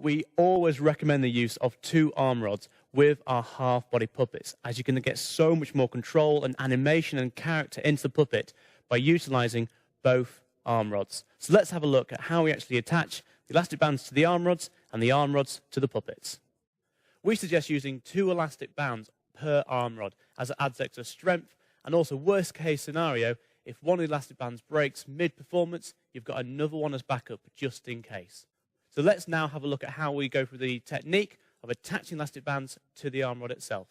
we always recommend the use of 2 arm rods with our half-body puppets, as you're going to get so much more control and animation and character into the puppet by utilizing both arm rods. So let's have a look at how we actually attach the elastic bands to the arm rods and the arm rods to the puppets. We suggest using 2 elastic bands per arm rod, as it adds extra strength, and also worst case scenario, if one of the elastic bands breaks mid-performance, you've got another one as backup just in case. So let's now have a look at how we go through the technique of attaching elastic bands to the arm rod itself.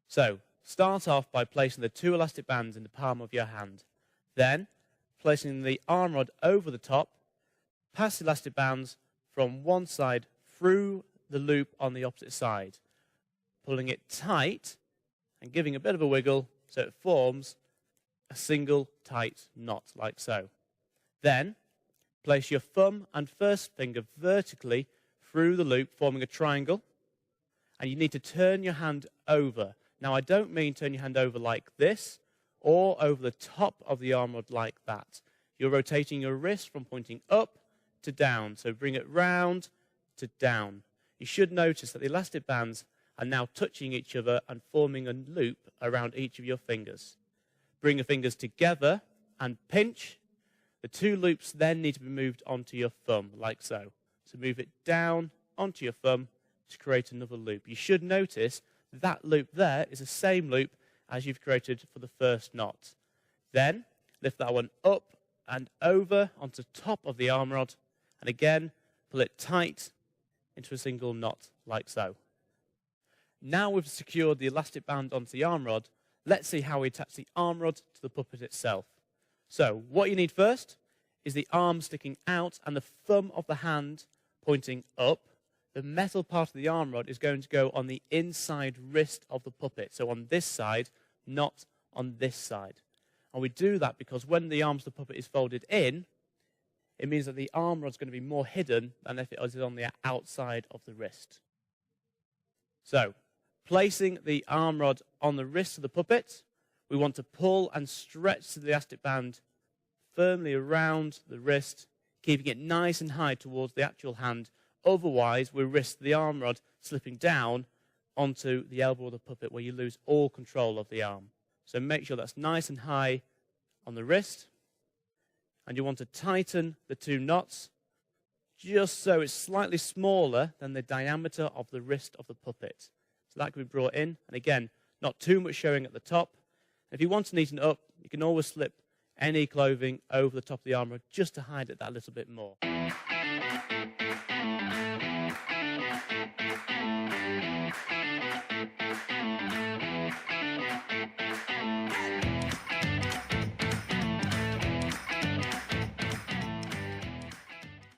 So start off by placing the 2 elastic bands in the palm of your hand. Then placing the arm rod over the top, pass the elastic bands from one side through the loop on the opposite side, pulling it tight and giving a bit of a wiggle so it forms a single tight knot like so. Then place your thumb and first finger vertically through the loop, forming a triangle, and you need to turn your hand over. Now, I don't mean turn your hand over like this or over the top of the arm rod like that. You're rotating your wrist from pointing up to down, so bring it round to down. You should notice that the elastic bands are now touching each other and forming a loop around each of your fingers. Bring your fingers together and pinch. The 2 loops then need to be moved onto your thumb, like so. So move it down onto your thumb to create another loop. You should notice that loop there is the same loop as you've created for the first knot. Then lift that one up and over onto top of the arm rod, and again pull it tight into a single knot, like so. Now we've secured the elastic band onto the arm rod, let's see how we attach the arm rod to the puppet itself. So what you need first is the arm sticking out and the thumb of the hand pointing up. The metal part of the arm rod is going to go on the inside wrist of the puppet, so on this side, not on this side. And we do that because when the arms of the puppet is folded in, it means that the arm rod is going to be more hidden than if it was on the outside of the wrist. So, placing the arm rod on the wrist of the puppet, we want to pull and stretch the elastic band firmly around the wrist, keeping it nice and high towards the actual hand. Otherwise, we risk the arm rod slipping down onto the elbow of the puppet where you lose all control of the arm. So make sure that's nice and high on the wrist. And you want to tighten the 2 knots just so it's slightly smaller than the diameter of the wrist of the puppet. So that can be brought in. And again, not too much showing at the top. If you want to neaten it up, you can always slip any clothing over the top of the arm rod just to hide it that little bit more.